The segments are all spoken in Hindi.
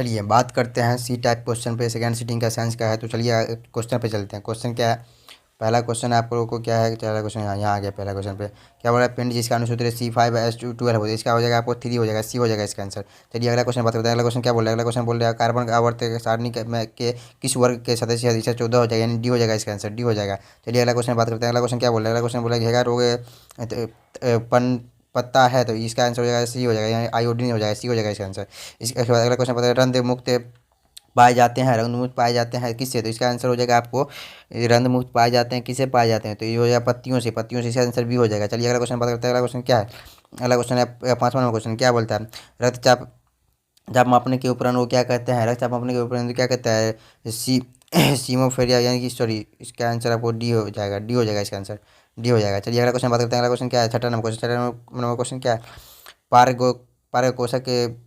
चलिए बात करते हैं सी टाइप क्वेश्चन पे। सेकंड सीटिंग का साइंस का है, तो चलिए क्वेश्चन पे चलते हैं। क्वेश्चन क्या है? पहला क्वेश्चन आप लोगों को क्या है? पहला क्वेश्चन यहाँ आ गया। पहला क्वेश्चन पे क्या बोला? पिंड जिसका अनुसूत्र C5H12 हो, इसका हो जाएगा आपको 3 हो जाएगा, सी हो जाएगा इसका आंसर। चलिए अगला क्वेश्चन बात करते हैं। अगला क्वेश्चन क्या बोल रहा है? अगला क्वेश्चन बोल रहा है कार्बन का आवर्त सारणी के किस वर्ग के सदस्य है? इसका 14 हो जाएगा, यानी डी हो जाएगा इसका आंसर, डी हो जाएगा। चलिए अगला क्वेश्चन बात करते हैं। अगला क्वेश्चन क्या बोल रहा है? अगला क्वेश्चन बोला घेगा रोग पन पत्ता है, तो इसका आंसर हो जाएगा सी हो जाएगा, यानी आयोडीन हो जाएगा, सी हो जाएगा इसका आंसर। इसके बाद अगला क्वेश्चन पता है रंध्र मुक्त पाए जाते हैं, रंग मुक्त पाए जाते हैं किससे? तो इसका आंसर हो जाएगा आपको रंध्र मुक्त पाए जाते हैं किससे पाए जाते हैं? तो ये हो जाएगा पत्तियों से, पत्तियों से, इसका आंसर भी हो जाएगा। चलिए अगला क्वेश्चन बात करते हैं। अगला क्वेश्चन क्या है? अगला क्वेश्चन है 5वां नंबर क्वेश्चन। क्या बोलता है? रक्तचाप चाप मापने के उपकरण वो क्या कहते हैं? रक्तचाप मापने के उपकरण क्या कहता है? सीमोफेरिया, यानी कि सॉरी, इसका आंसर आपको डी हो जाएगा, डी हो जाएगा इसका आंसर, डी हो जाएगा। चलिए अगला क्वेश्चन बात करते हैं। अगला क्वेश्चन क्या है? छठा नंबर क्वेश्चन। छठा नंबर क्वेश्चन क्या है? पारगो पारकोशक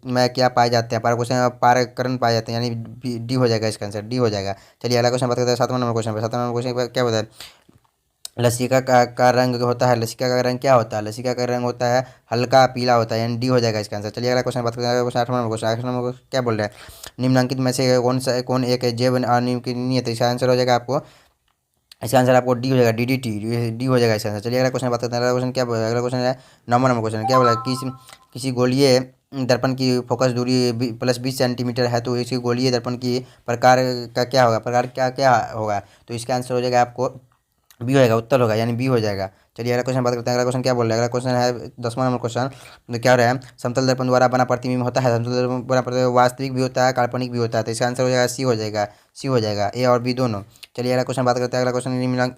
में क्या पाए जाते हैं? पारकोशक में पारकरण पाए जाते हैं, यानी डी हो जाएगा इसका आंसर, डी हो जाएगा। चलिए अगला क्वेश्चन बात करते हैं 7वां नंबर क्वेश्चन पे। 7वां नंबर क्वेश्चन क्या बताया? लसिका का रंग होता है, लसिका का रंग क्या होता है? लसिका का रंग होता है हल्का पीला होता है, यानी डी हो जाएगा इसका आंसर। चलिए अगला क्वेश्चन बात करते हैं। क्वेश्चन 8वां नंबर क्वेश्चन। 8वां नंबर क्या बोल रहे हैं? निम्नलिखित में से कौन एक जैव अनियमित है? इसका आंसर हो जाएगा आपको, इसका आंसर आपको डी हो जाएगा, DDT, डी हो जाएगा इसका आंसर। चलिए अगला क्वेश्चन बात करते हैं। अगला क्वेश्चन क्या बोला? अगला क्वेश्चन है 9वां नंबर क्वेश्चन। क्या बोला? किसी गोलीय दर्पण की फोकस दूरी +20 सेंटीमीटर है, तो इसी गोलीय दर्पण की प्रकार का क्या होगा? प्रकार क्या क्या होगा? तो इसका आंसर हो जाएगा आपको बी हो जाएगा, उत्तर होगा, यानी बी हो जाएगा। चलिए अगला क्वेश्चन बात करते हैं। अगला क्वेश्चन क्या बोल रहा है? अगला क्वेश्चन है 10वां नंबर क्वेश्चन। तो क्या हो रहा है? समतल दर्पण द्वारा बना प्रतिबिंब होता है, समतल दर्पण बना प्रतिबिंब वास्तविक भी होता है, काल्पनिक भी होता है, तो इसका आंसर हो जाएगा सी हो जाएगा, सी हो जाएगा, ए और बी दोनों। चलिए अगला क्वेश्चन बात करते हैं। अगला क्वेश्चन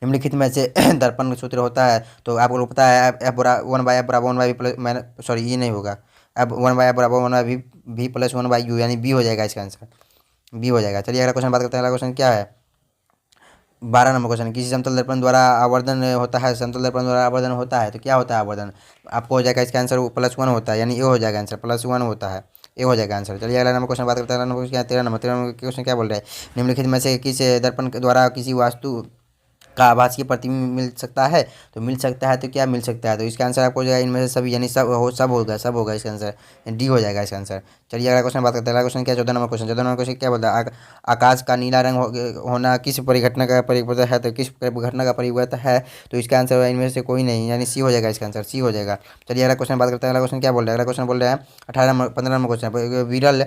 निम्नलिखित में से दर्पण का सूत्र होता है, तो आपको लोग पता है एफ बराबर 1/f बराबर 1/v प्लस, मैंने सॉरी ये नहीं होगा, अब 1/f बराबर 1/v प्लस 1/u, यानी बी हो जाएगा इसका आंसर, बी हो जाएगा। चलिए अगला क्वेश्चन बात करते हैं। अगला क्वेश्चन क्या है? 12 नंबर क्वेश्चन। किसी समतल दर्पण द्वारा आवर्धन होता है, समतल दर्पण द्वारा आवर्धन होता है, तो क्या होता है आवर्धन? आपको हो जाएगा इसका आंसर +1 होता है, यानी ए हो जाएगा आंसर, +1 होता है, ए हो जाएगा आंसर। चलिए अगला नंबर क्वेश्चन बात करते हैं। अगला नंबर क्वेश्चन क्या है? 13 नंबर क्वेश्चन क्या बोल रहे हैं? निम्नलिखित में से किस दर्पण के द्वारा किसी वास्तु का आभासीय प्रतिबिंब मिल सकता है? तो मिल सकता है, तो क्या मिल सकता है? तो इसका आंसर आपको हो जाएगा इनमें से सभी, यानी सब होगा इसका आंसर, डी हो जाएगा इसका आंसर। चलिए अगला क्वेश्चन बात करते हैं। अगला क्वेश्चन क्या है? 14 नंबर क्वेश्चन। 14 नंबर क्वेश्चन क्या बोलता है? आकाश का नीला रंग होना किस परिघटना का परिवर्तन है? तो किस घटना का परिवर्तन है? तो इसका आंसर होगा इनमें से कोई नहीं, यानी सी हो जाएगा इसका आंसर, सी हो जाएगा। चलिए अगला क्वेश्चन बात करते हैं। अगला क्वेश्चन क्या बोल रहा है? अगला क्वेश्चन बोल रहे हैं 15 नंबर क्वेश्चन। विरल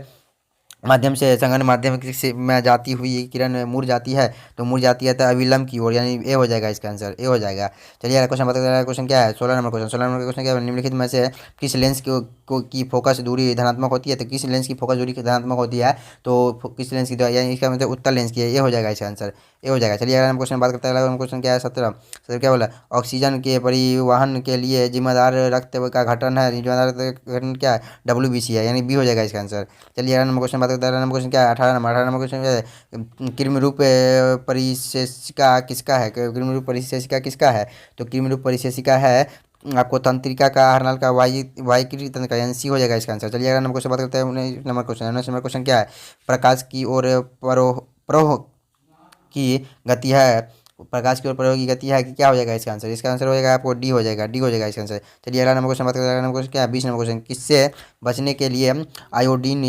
माध्यम से संघन माध्यम से में जाती हुई किरण मुड़ जाती है, तो मुड़ जाती है तो अविलंब की ओर, यानी ए हो जाएगा इसका आंसर, ए हो जाएगा। चलिए अगला क्वेश्चन बताते हैं। क्वेश्चन क्या है? 16 नंबर क्वेश्चन। 16 नंबर क्वेश्चन क्या है? निम्नलिखित में से किस लेंस की फोकस दूरी धनात्मक होती है? तो किस लेंस की फोकस दूरी धनात्मक होती है? तो किस लेंस की, यानी इसका मतलब उत्तल लेंस की है, ये हो जाएगा इसका आंसर, ए हो जाएगा। चलिए अगला हम क्वेश्चन बात करते हैं। अगला क्वेश्चन क्या है? 17। सर क्या बोला? ऑक्सीजन के परिवहन के लिए जिम्मेदार रक्त का घटन है, जिम्मेदार घटन क्या है? WBC है, यानी बी हो जाएगा इसका आंसर। चलिए अगला नंबर क्वेश्चन बात करते हैं। अगला नंबर क्वेश्चन क्या है? 18 नंबर क्वेश्चन क्या है? कृमि रूप परिशेषिका किसका है? कृमि रूप परिशेषिका किसका है? तो कृमि रूप परिशेषिका है आपको तंत्रिका का, हरनल का, वायकीय तंत्र का, यानी सी हो जाएगा इसका आंसर। चलिए अगला नंबर क्वेश्चन बात करते हैं। 19 नंबर क्वेश्चन क्या है? प्रकाश की ओर प्रवाह की गति है, प्रकाश की ओर प्रवाह की गति है कि क्या हो जाएगा इसका आंसर? इसका आंसर हो जाएगा आपको डी हो जाएगा, डी हो जाएगा इसका आंसर। चलिए अगला नंबर क्वेश्चन बात करते हैं। अगला नंबर क्वेश्चन क्या है? 20 नंबर क्वेश्चन। किससे बचने के लिए आयोडीन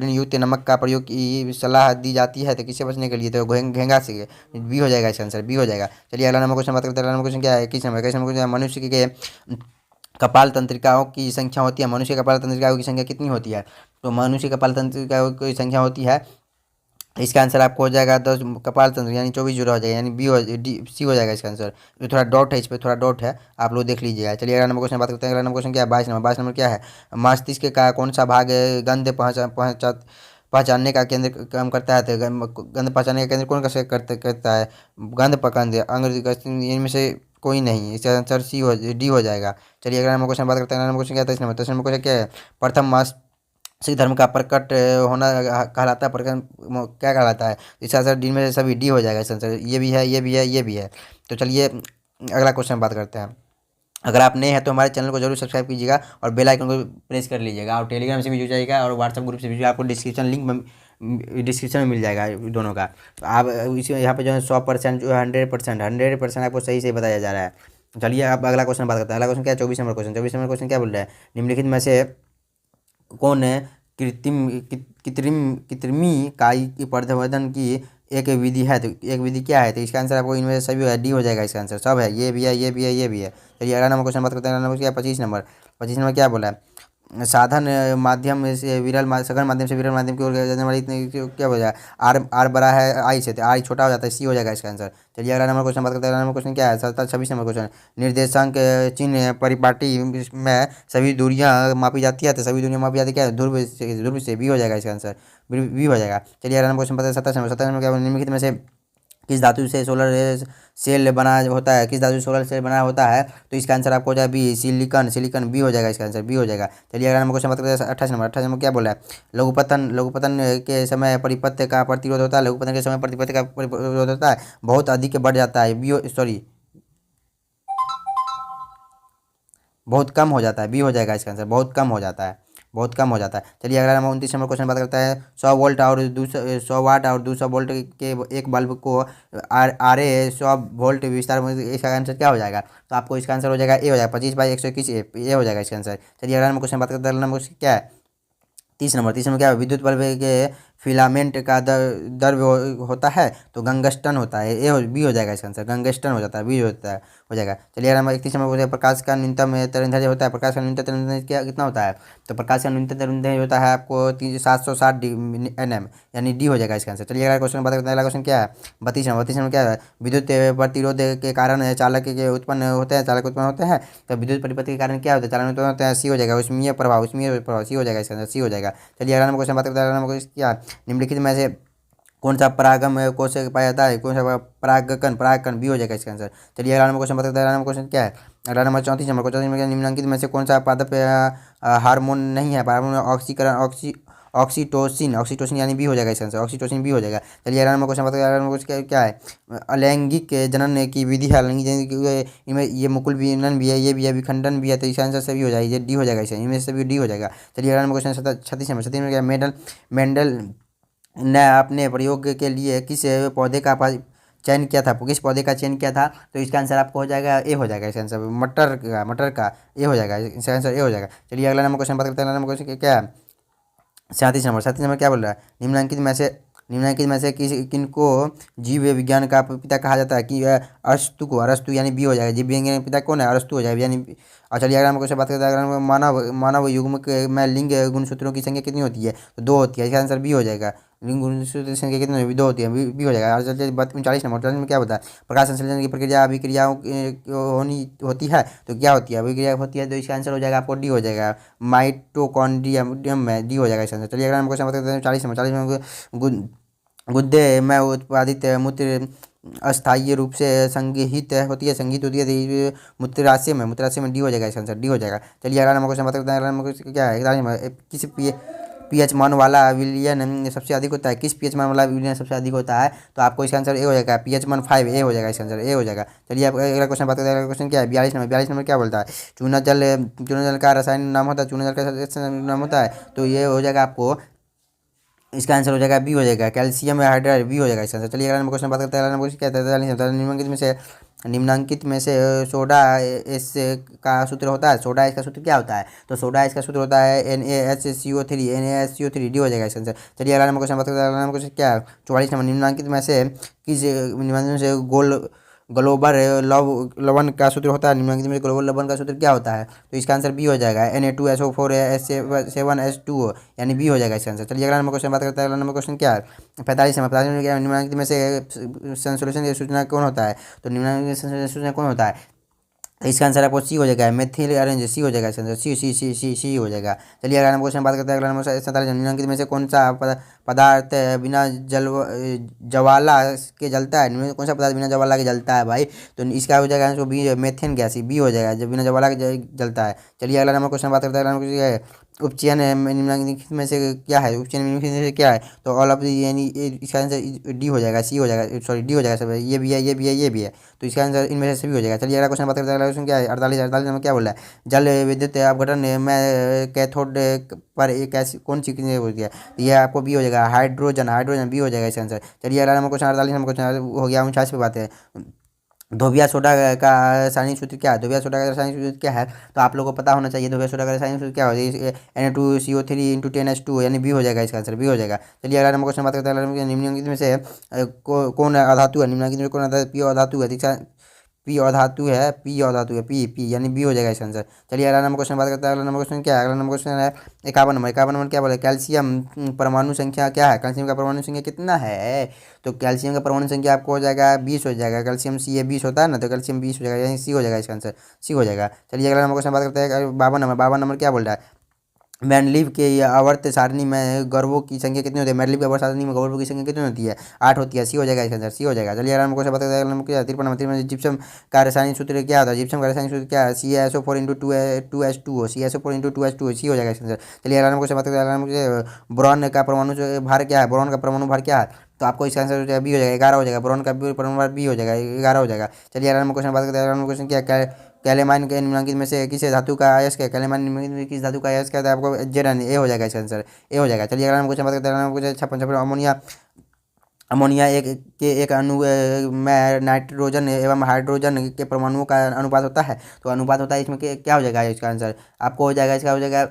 युक्त नमक का प्रयोग की सलाह दी जाती है? तो किससे बचने के लिए? तो घेंगा से, बी हो जाएगा इसका आंसर, बी हो जाएगा। चलिए अगला नंबर क्वेश्चन बात करते हैं। अगला नंबर क्वेश्चन क्या है? 21 नंबर क्वेश्चन। मनुष्य के कपाल तंत्रिकाओं की संख्या होती है, मनुष्य कपाल तंत्रिकाओं की संख्या कितनी होती है? तो मनुष्य कपाल तंत्रिकाओं की संख्या होती है, इसका आंसर आपको हो जाएगा 10 कपाल तंत्र, यानी 24 जुड़ा हो जाएगा, यानी सी हो जाएगा इसका आंसर। जो थोड़ा डॉट है, इस पर थोड़ा डॉट है, आप लोग देख लीजिएगा। चलिए अगला नंबर क्वेश्चन बात करते हैं। अगला नंबर क्वेश्चन क्या है? 22 नंबर। 22 नंबर क्या है? मस्तिष्क का कौन सा भाग गंध पहचानने का केंद्र काम करता है? तो गंध पहचानने का केंद्र कौन कैसे करता है? गंध पकंद, अंग, इनमें से कोई नहीं, इसका आंसर डी हो जाएगा। चलिए अगला नंबर क्वेश्चन बात करते हैं। अगला नंबर क्वेश्चन क्या है? 23 नंबर क्वेश्चन क्या है? प्रथम सिख धर्म का प्रकट होना कहलाता है, प्रकट क्या कहलाता है? इसका आंसर डी में से सभी, डी हो जाएगा इसका आंसर, ये भी है, ये भी है, ये भी है। तो चलिए अगला क्वेश्चन बात करते हैं। अगर आप नए हैं तो हमारे चैनल को जरूर सब्सक्राइब कीजिएगा और बेल आइकन को प्रेस कर लीजिएगा, और टेलीग्राम से भी जुड़ जाइएगा और व्हाट्सएप ग्रुप से भी आपको डिस्क्रिप्शन में मिल जाएगा दोनों का। तो आप इसी यहाँ पे जो है 100% जो है 100% आपको सही से बताया जा रहा है। चलिए आप अगला क्वेश्चन बात करते हैं। अगला क्वेश्चन क्या है? 24 नंबर क्वेश्चन। 24 नंबर क्वेश्चन क्या बोल रहा है? निम्नलिखित में से कौन कृत्रिमी काई की प्रवर्धन की एक विधि है। तो एक विधि क्या है? तो इसका आंसर आपको इनमें से सभी है, डी हो जाएगा। इसका आंसर सब है, ये भी है, ये भी है, ये भी है। चलिए अगला नंबर क्वेश्चन बात करते हैं। अगला नंबर क्या है? 25 नंबर। 25 नंबर क्या बोला है? साधन माध्यम से सघन माध्यम से विरल माध्यम की ओर जाने वाली इतनी क्या हो जाएगा? आर आर बड़ा है आई से, तो आई छोटा हो जाता है, सी हो जाएगा इसका आंसर। चलिए अगला नंबर क्वेश्चन बात करते हैं। अगला नंबर क्वेश्चन क्या है? 26 नंबर क्वेश्चन। निर्देशांक चिन्ह परिपाटी में सभी दूरियां मापी जाती है। तो सभी दूरियां मापी जाती है क्या? ध्रुव से बी हो जाएगा इसका आंसर, बी हो जाएगा। चलिए अगला नंबर क्वेश्चन पता है 27 नंबर। 27 नंबर क्या? निम्नलिखित में से किस धातु से सोलर सेल बना होता है? किस धातु से सोलर सेल बना होता है? तो इसका आंसर आपको हो जाए बी, सिलिकॉन। सिलिकॉन बी हो जाएगा इसका आंसर, बी हो जाएगा। चलिए अगला नंबर क्वेश्चन बात करते हैं 28 नंबर। 28 नंबर क्या बोला है? लघुपतन के समय परिपथ का प्रतिरोध होता है। लघुपतन के समय परिपथ का प्रतिरोध होता है बहुत अधिक बढ़ जाता है, बी सॉरी बहुत कम हो जाता है, बी हो जाएगा इसका आंसर, बहुत कम हो जाता है, बहुत कम हो जाता है। चलिए अगला नंबर 29 नंबर क्वेश्चन बात करता है 100 वोल्ट और 100 वाट और 200 वोल्ट के एक बल्ब को आरे 100 वोल्ट विस्तार में, इसका आंसर क्या हो जाएगा? तो आपको इसका आंसर हो जाएगा ए हो जाएगा, 25/121 ए हो जाएगा इसका आंसर। चलिए अगला नंबर क्वेश्चन बात करते हैं। अगला नंबर क्वेश्चन क्या है? 30 नंबर। 30 नंबर क्या है? विद्युत बल्ब के फिलामेंट का द्रव्य होता है। तो गंगस्टन होता है, ए हो बी हो जाएगा इसका आंसर, गंगस्टन हो जाता है, बी होता है, हो जाएगा। चलिए नंबर 31 नंबर बोलिए प्रकाश का न्यूनतम तरंगदैर्घ्य होता है। प्रकाश का न्यूनतम तरंगदैर्घ्य क्या कितना होता है? तो प्रकाश का न्यूनतम तरंगदैर्घ्य होता है आपको 760 nm, यानी डी हो जाएगा इसका आंसर। चलिए अगला क्वेश्चन बात करते हैं। अगला क्वेश्चन क्या है? 32 नंबर। 32 नंबर क्या है? विद्युत प्रतिरोध के कारण चालक के उत्पन्न होते हैं, चालक उत्पन्न होते हैं। तो विद्युत परिपथ के कारण क्या होता है? चालक उत्पन्न होते हैं, सी हो जाएगा। उसमें प्रभाव सी हो जाएगा इसका आंसर, सी हो जाएगा। चलिए अगला नंबर क्वेश्चन बात करते हैं। अगला नंबर क्वेश्चन क्या है? निम्नलिखित में से कौन सा परागम कोश से पाया जाता है? कौन सा परागकण? परागकण बी हो जाएगा इसका आंसर। चलिए अगला नंबर क्वेश्चन बताते हैं। अगला नंबर क्वेश्चन क्या है? अगला नंबर 34 नंबर। 34 नंबर निम्नलिखित में से कौन सा पादप हार्मोन नहीं है? हार्मोन ऑक्सीकरण ऑक्सीटोसिन, ऑक्सीटोसिन यानी बी हो जाएगा इसका आंसर, ऑक्सीटोसिन बी हो जाएगा। चलिए अगला नंबर क्वेश्चन बताते हैं। अगला नंबर क्वेश्चन क्या है? अलैंगिक जनन की विधि है। अलैंगिक जनन इनमें ये मुकुल विनन भी है, ये भी है, विखंडन भी है। तो इसका आंसर सभी हो जाएगा, ये डी हो जाएगा इसका, इनमें से सभी डी हो जाएगा। चलिए अगला नंबर क्वेश्चन 36 नंबर। 36 में क्या? मेंडल ने अपने प्रयोग के लिए किस पौधे का चयन किया था? किस पौधे का चयन किया था? तो इसका आंसर आपको हो जाएगा ए हो जाएगा इसका आंसर, मटर का ए हो जाएगा इसका आंसर, ए हो जाएगा। चलिए अगला नंबर क्वेश्चन बात करते हैं। अगला नंबर क्वेश्चन क्या है? 37 नंबर। 37 नंबर क्या बोल रहा है? निम्नलिखित में से किनको जीव विज्ञान का पिता कहा जाता है? कि अरस्तु को, अरस्तु यानी बी हो जाएगा। जीव विज्ञान के पिता कौन है? अरस्तु हो जाएगा यानी। और चलिए अगर हम क्वेश्चन बात करते हैं। अगर हम मानव युग्म में लिंग गुणसूत्रों की संख्या कितनी होती है? तो दो होती है, इसका आंसर बी हो जाएगा। लिंग गुणसूत्रों की संख्या कितनी होती है? दो होती है, बी हो जाएगा। और चलिए 39 नंबर। 39 में क्या होता है? प्रकाश संश्लेषण की प्रक्रिया अभिक्रियाओं होनी होती है। तो क्या होती है? अभिक्रिया होती है, तो इसका आंसर हो जाएगा आपको डी हो जाएगा, माइटोकॉन्ड्रियम में, डी हो जाएगा इसका आंसर। चलिए अगर हम क्वेश्चन बात करते हैं 40 नंबर। 40 में गुद्दे में उत्पादित मूत्र अस्थायी रूप से संग्रहित होती है, तो ये मूत्राशय में डी हो जाएगा इसका आंसर, डी हो जाएगा। चलिए अगला नंबर क्वेश्चन बात करते हैं। अगला नंबर क्वेश्चन क्या है? 41 नंबर। किस पीएच मान वाला विलियन सबसे अधिक होता है? किस पीएच मान वाला विलियन सबसे अधिक होता है? तो आपको इसका आंसर ए हो जाएगा, पीएच मान 5 ए हो जाएगा इसका आंसर, ए हो जाएगा। चलिए आप अगला क्वेश्चन बात करते हैं। अगला क्वेश्चन क्या है? 42 नंबर। 42 नंबर क्या बोलता है? चूना जल का रासायनिक नाम होता है, चूना जल का रासायनिक नाम होता है। तो ये हो जाएगा आपको, इसका आंसर हो जाएगा बी हो जाएगा, कैल्शियम हाइड्राइड, बी हो जाएगा इसका आंसर। चलिए अगला नंबर क्वेश्चन बात करते हैं। अगला नंबर क्वेश्चन क्या है? 43 निम्नलिखित में से सोडा एस का सूत्र होता है। सोडा इसका सूत्र क्या होता है? तो सोडा इसका सूत्र होता है NaHCO3, NaHCO3, डी हो जाएगा इसका आंसर। चलिए अगला नंबर क्वेश्चन बात करते हैं। अगला नंबर क्वेश्चन क्या है? 44 नंबर। निम्नलिखित में से ग्लोबल लवण का सूत्र होता है। निम्नलिखित में ग्लोबल लवण का सूत्र क्या होता है? तो इसका आंसर बी हो जाएगा, Na2SO4 7H2O, यानी बी हो जाएगा इसका आंसर। चलिए अगला नंबर क्वेश्चन बात करते हैं। अगला नंबर क्वेश्चन क्या है? 45 नंबर। 45 में क्या? निम्नलिखित में से संश्लेषण की सूचना कौन होता है? तो निम्नलिखित में संश्लेषण की सूचना कौन होता है? इसका आंसर आपको सी हो जाएगा, मेथिल ऑरेंज, सी हो जाएगा इसका आंसर, सी हो जाएगा। चलिए अगला नंबर क्वेश्चन बात करते हैं। अगला नंबर 47। निम्नलिखित में से कौन सा पदार्थ बिना ज्वाला के जलता है? निम्नलिखित कौन सा पदार्थ बिना ज्वाला के जलता है भाई? तो इसका हो जाएगा answer B, methane gas, B हो जाएगा, जब बिना ज्वाला के जलता है। चलिए अगला नंबर क्वेश्चन बात करते हैं। अगला नंबर क्या है? उपचयन निम्नलिखित में से क्या है? उपचयन निम्नलिखित में से क्या है? तो ऑल ऑफ यानी इसका आंसर डी हो जाएगा, सी हो जाएगा, सॉरी डी हो जाएगा सब, ये भी है, ये भी है, ये भी है। तो इसका आंसर इनमें से सभी हो जाएगा। चलिए अगला क्वेश्चन बात करते हैं। अगला क्वेश्चन क्या है? 48 नंबर क्या बोला है? जल विद्युत अपघटन में कैथोड पर एक ऐसी कौन सी चीज़ होती है? तो ये आपको बी हो जाएगा, हाइड्रोजन, बी हो जाएगा इसका आंसर। चलिए अगला नंबर क्वेश्चन 48 नंबर क्वेश्चन हो गया 49 पे बात है। धोबिया सोडा का रासायनिक सूत्र क्या है? धोबिया सोडा का रासायनिक सूत्र क्या है? तो आप लोगों को पता होना चाहिए धोबिया सोडा का रासायनिक सूत्र क्या होता है। Na2CO3 × 10H2 यानी बी हो जाएगा, इसका आंसर बी हो जाएगा। चलिए अगला नंबर क्वेश्चन बात करते हैं। अगला नंबर निम्नलिखित में से कौन अधातु है? निम्नलिखित में कौन अधातु? पी अधातु है, ठीक है। पी और धातु है, पी और धातु है, पी यानी बी हो जाएगा इसका आंसर। चलिए अगला नंबर क्वेश्चन बात करते हैं। अगला नंबर क्वेश्चन क्या है? अगला नंबर क्वेश्चन है 51 नंबर। 51 नंबर क्या बोले? कैल्शियम परमाणु संख्या क्या है? कैल्शियम का परमाणु संख्या कितना है? तो कैल्शियम का परमाणु संख्या आपको हो जाएगा 20 हो जाएगा। कैल्शियम सी ए 20 होता है ना, तो कैल्शियम 20 हो जाएगा, यानी सी हो जाएगा इसका आंसर, सी हो जाएगा। चलिए अगला नंबर क्वेश्चन बात करते हैं। 52 नंबर। 52 नंबर क्या बोल रहा है? मैंडलीव के आवर्त सारणी में गौरवों की संख्या कितनी होती है? मैंडलीव की आवर्त सारणी में गौरवों की संख्या कितनी होती है? 8 होती है, सी हो जाएगा इसका आंसर, सी हो जाएगा। चलिए अगला क्वेश्चन बताते हैं। अगला नंबर क्या है? 53 नंबर। 53 जिप्सम का रासायनिक सूत्र क्या होता है? जिप्सम का रासायनिक सूत्र क्या है? CaSO4 × 2H2O, CaSO4 × 2H2O, सी हो जाएगा इसका आंसर। चलिए अगला क्वेश्चन बताते हैं। अगला नंबर बोरॉन का परमाणु भार क्या है? बोरॉन का परमाणु भार क्या है? तो आपको इसका आंसर हो जाएगा बी हो जाएगा, 11 हो जाएगा। बोरॉन का परमाणु भार बी हो जाएगा, 11 हो जाएगा। चलिए अगला नंबर क्वेश्चन बात करते हैं। अगला क्वेश्चन क्या है? कैलेमाइन के निम्नलिखित में से किस धातु का अयस्क है? कैलेमाइन निम्नलिखित में किस धातु का अयस्क है? तो आपको जेरन, ए हो जाएगा इसका आंसर, ए हो जाएगा। चलिए अगला हम क्वेश्चन बात करते हैं। कुछ 56 अमोनिया। अमोनिया एक अणु में नाइट्रोजन एवं हाइड्रोजन के परमाणुओं का अनुपात होता है, तो अनुपात होता है इसमें क्या हो जाएगा इसका आंसर? आपको हो जाएगा, इसका हो जाएगा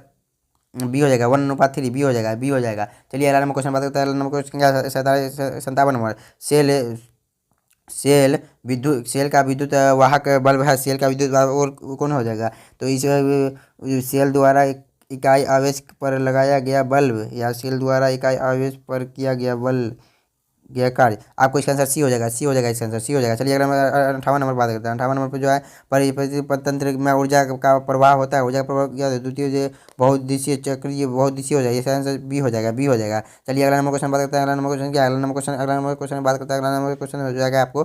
बी हो जाएगा, 1:3, बी हो जाएगा, बी हो जाएगा। चलिए अगला नंबर क्वेश्चन बात करते हैं। अगला नंबर क्वेश्चन क्या है? 57 नंबर। सेल सेल विद्युत, सेल का विद्युत वाहक बल्ब है। सेल का विद्युत वाहक और कौन हो जाएगा? तो इस सेल द्वारा इकाई आवेश पर लगाया गया बल्ब या सेल द्वारा इकाई आवेश पर किया गया बल्ब गया कार्य, आपको इसका आंसर सी हो जाएगा, सी हो जाएगा इसका आंसर, सी हो जाएगा। चलिए अगर हम 58 नंबर बात करते हैं। 58 नंबर पर जो है परिपत्र में ऊर्जा का प्रवाह होता है। ऊर्जा का प्रवाह क्या होता है? द्वितीय जो बहुदिशीय चक्रीय बहुदिशीय हो जाएगा, इसका आंसर बी हो जाएगा, बी हो जाएगा। चलिए अगला नंबर क्वेश्चन बात करते हैं। अगला नंबर क्वेश्चन क्या है? अगला नंबर क्वेश्चन बात करते हैं। अगला नंबर क्वेश्चन हो जाएगा आपको,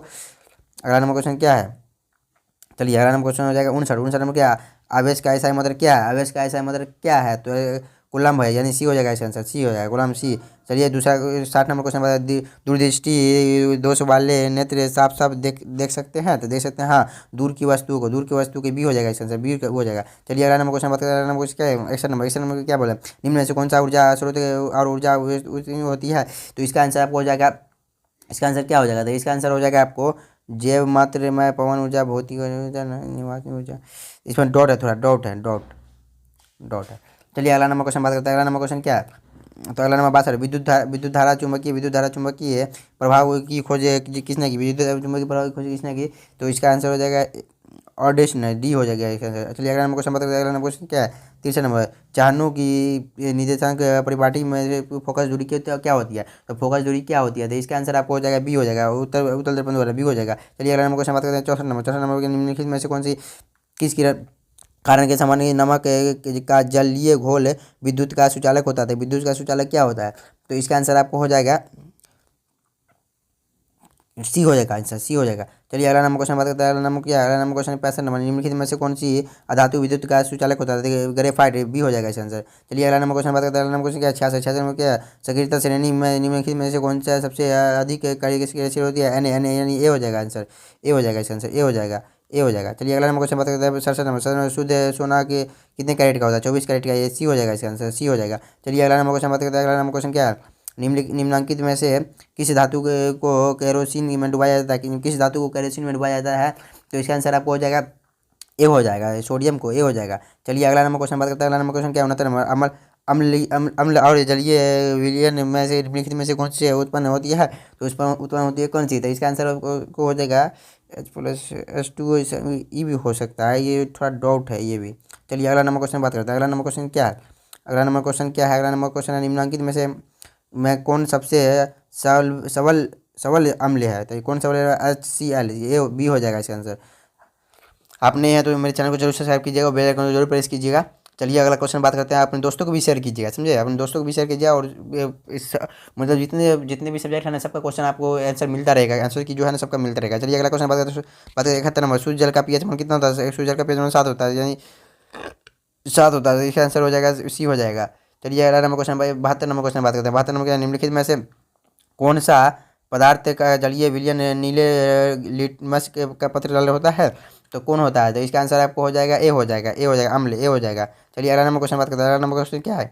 अगला नंबर क्वेश्चन क्या है? चलिए अगला नंबर क्वेश्चन हो जाएगा 59 नंबर। क्या आवेश का ऐसा मतलब क्या है? आवेश का ऐसा मतलब क्या है? तो कूलम्ब है, यानी सी हो जाएगा इसका आंसर, सी हो जाएगा, कूलम्ब, सी। चलिए दूसरा 60 नंबर क्वेश्चन बता। दूरदृष्टि दोष वाले नेत्र साफ साफ देख सकते हैं, तो देख सकते हैं हाँ। दूर की वस्तु के बी हो जाएगा इसका आंसर, बी हो जाएगा। चलिए अगला नंबर क्वेश्चन बात करें। अगला नंबर क्वेश्चन क्या है? 61 नंबर क्या बोला? निम्न में से कौन सा ऊर्जा स्रोत और ऊर्जा होती है? तो इसका आंसर आपको हो जाएगा, इसका आंसर क्या हो जाएगा? तो इसका आंसर हो जाएगा आपको जैव मात्र में पवन ऊर्जा, भौतिक ऊर्जा, निवास ऊर्जा। इसमें डॉट है, थोड़ा डॉट है, डॉट है। चलिए अगला नंबर क्वेश्चन बात करते हैं। अगला नंबर क्वेश्चन क्या है? तो अगला नंबर बात है विद्युत धारा चुंबकीय प्रभाव की खोज किसने की? विद्युत चुंबकीय प्रभाव की खोज किसने की? तो इसका आंसर हो जाएगा ऑर्डिशन, डी हो जाएगा इसका आंसर। चलिए अगला नंबर क्वेश्चन बात करते हैं। अगला नंबर क्वेश्चन क्या है? 63 नंबर। चाहनु की निर्देशांक परिपाटी में फोकस दूरी क्या होती है? तो फोकस दूरी क्या होती है? तो इसका आंसर आपको हो जाएगा बी हो जाएगा, उत्तर उत्तर दर्पण द्वारा, बी हो जाएगा। चलिए अगला नंबर क्वेश्चन बात करते हैं। 64 नंबर। 64 नंबर के निम्नलिखित में से कौन सी किस कारण के सामान्य नमक का जलीय घोल विद्युत का सुचालक होता है? विद्युत का सुचालक क्या होता है? तो इसका आंसर आपको हो जाएगा सी हो जाएगा, आंसर सी हो जाएगा। चलिए अगला नंबर क्वेश्चन बात करते हैं। अगला नंबर क्या है? अगला नंबर क्वेश्चन 65 नंबर। निम्नलिखित में से कौन सी अधातु विद्युत का सुचालक होता है? देखिए ग्रेफाइट, बी हो जाएगा इसका आंसर। चलिए अगला नंबर क्वेश्चन बात करते हैं। अगला नंबर क्वेश्चन क्या है? 66 नंबर क्या है? सक्रियता श्रेणी में निम्नलिखित में से कौन सा सबसे अधिक कार्यशील होती है? एन यानी ए हो जाएगा आंसर, ए हो जाएगा इसका आंसर, ए हो जाएगा, ए हो जाएगा। चलिए अगला नंबर क्वेश्चन बात करते हैं। 67 नंबर। 67 नंबर शुद्ध सोना के कितने कैरेट का होता है? 24 कैरेट का, ये सी हो जाएगा इसका आंसर, सी हो जाएगा। चलिए अगला नंबर क्वेश्चन बात करते हैं। अगला नंबर क्वेश्चन क्या है? निम्नलिखित में से किस धातु को केरोसिन में डुबाया जाता है? किस धातु को केरोसिन में डुबाया जाता है? तो इसका आंसर आपको हो जाएगा ए हो जाएगा, सोडियम को, ए हो जाएगा। चलिए अगला नंबर क्वेश्चन बात करते हैं। अगला नंबर क्वेश्चन क्या है? 69 नंबर। अम्ल अम्ल और जलीय विलयन में से निम्नलिखित में से कौन सी उत्पन्न होती है? तो उस पर उत्पन्न होती है कौन सी? तो इसका आंसर को हो जाएगा H+H2O, ये भी हो सकता है, ये थोड़ा डाउट है ये भी। चलिए अगला नंबर क्वेश्चन बात करते हैं। अगला नंबर क्वेश्चन क्या है? अगला नंबर क्वेश्चन क्या है? अगला नंबर क्वेश्चन है निम्नलिखित में से मैं कौन सबसे सबल सबल सबल अम्ल है? तो कौन सबल? HCl, ये बी हो जाएगा इसका आंसर। आपने है तो मेरे चैनल को जरूर सब्सक्राइब कीजिएगा और बेल आइकन को जरूर प्रेस कीजिएगा। चलिए अगला क्वेश्चन बात करते हैं। अपने दोस्तों को भी शेयर कीजिएगा, समझे? अपने दोस्तों को भी शेयर कीजिए और इस मतलब जितने जितने भी सब्जेक्ट है ना, सबका क्वेश्चन आपको आंसर मिलता रहेगा, आंसर की जो है ना सबका मिलता रहेगा। चलिए अगला क्वेश्चन बात करते हैं। 71 नंबर। शुद्ध जल का पीएच मान कितना होता है? शुद्ध जल का पीएच मान 7 होता है, यानी 7 होता है, इसका आंसर हो जाएगा सी हो जाएगा। चलिए अगला नंबर क्वेश्चन 72 नंबर क्वेश्चन बात करते हैं। 72 नंबर क्या? निम्नलिखित में से कौन सा पदार्थ का जलीय विलयन नीले लिटमस का पत्र लाल होता है? तो कौन होता है? तो इसका आंसर आपको हो जाएगा ए हो जाएगा, ए हो जाएगा, अम्ल, ए हो जाएगा। चलिए अगला नंबर क्वेश्चन बात करते हैं। अगला नंबर क्वेश्चन क्या है?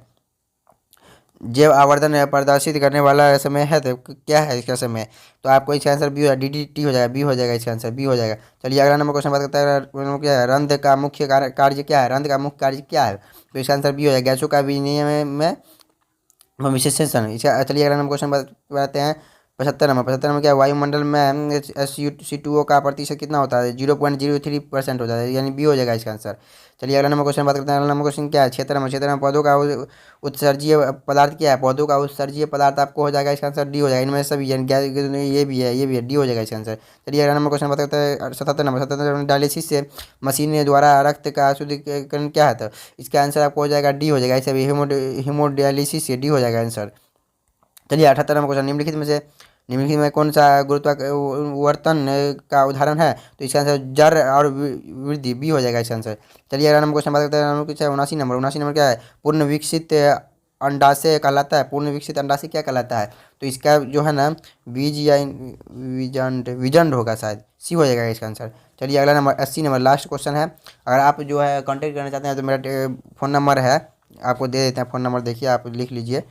जैव आवर्धन प्रदर्शित करने वाला समय है, तो क्या है इसका समय? तो आपको इसका आंसर बी हो जाएगा, DDT हो जाएगा, बी हो जाएगा, इसका आंसर बी हो जाएगा। चलिए अगला नंबर क्वेश्चन बात करते हैं, क्या है रंध्र का मुख्य कार्य क्या है? रंध्र का मुख्य कार्य क्या है? तो इसका आंसर बी हो जाएगा, गैसों का विनिमय में विशेषण। इसका चलिए अगला नंबर क्वेश्चन बताते हैं। 75 नंबर क्या है? वायुमंडल में SU2O का प्रतिशत कितना होता है? 0.03% होता है, यानी बी हो जाएगा इसका आंसर। चलिए अगला नंबर क्वेश्चन बात करते हैं। अगला नंबर क्वेश्चन क्या है? क्षेत्र में पौधों का उत्सर्जीय पदार्थ क्या है? पौधों का उत्सर्जीय पदार्थ आपको हो जाएगा इसका आंसर डी हो जाएगा। इनमें सभी यानी ये भी है डी हो जाएगा इसका आंसर। चलिए अगला नंबर क्वेश्चन बात करते हैं। 77 नंबर डायलिसिस से मशीन द्वारा रक्त का शुद्धिकरण क्या है? तो इसका आंसर आपको हो जाएगा डी हो जाएगा। इसे भी हीमोडायलिसिस से डी हो जाएगा आंसर। चलिए 78 नंबर क्वेश्चन, निम्नलिखित में कौन सा गुरुत्वाकर्षण का उदाहरण है? तो इसका आंसर जड़ और वृद्धि बी हो जाएगा इसका आंसर। चलिए अगला नंबर क्वेश्चन बात करते हैं। नंबर क्या है? 79 नंबर क्या है? पूर्ण विकसित अंडाशय कहलाता है। पूर्ण विकसित अंडाशय क्या कहलाता है? तो इसका जो है ना बीज या विजंड होगा शायद, सी हो जाएगा इसका आंसर। चलिए अगला नंबर 80 नंबर लास्ट क्वेश्चन है। अगर आप जो है कांटेक्ट करना चाहते हैं तो मेरा फ़ोन नंबर है, आपको दे देते हैं फ़ोन नंबर, देखिए आप लिख लीजिए।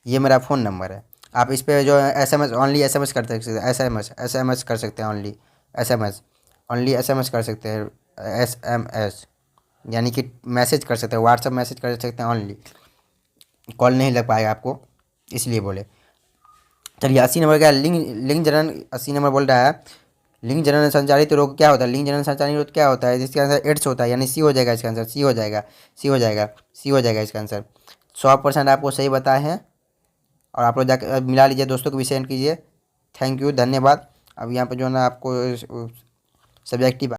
ये मेरा फ़ोन नंबर है। आप इस पे जो SMS ओनली SMS कर सकते हैं, SMS कर सकते हैं, SMS ओनली SMS कर सकते हैं, SMS यानी कि मैसेज कर सकते हैं, व्हाट्सएप मैसेज कर सकते हैं ओनली, कॉल नहीं लग पाएगा आपको, इसलिए बोले। चलिए 80 नंबर क्या है? लिंग जनन 80 नंबर बोल रहा है, लिंग जनन संचालित रोग क्या होता है? लिंग जनन संचालित रोग क्या होता है? जिसका आंसर एड्स होता है, यानी सी हो जाएगा इसका आंसर, सी हो जाएगा, सी हो जाएगा, सी हो जाएगा इसका आंसर। 100% आपको सही बताए हैं। और आप लोग जाकर मिला लीजिए, दोस्तों को भी सेंड कीजिए। थैंक यू, धन्यवाद। अब यहाँ पर जो है ना आपको सब्जेक्टिव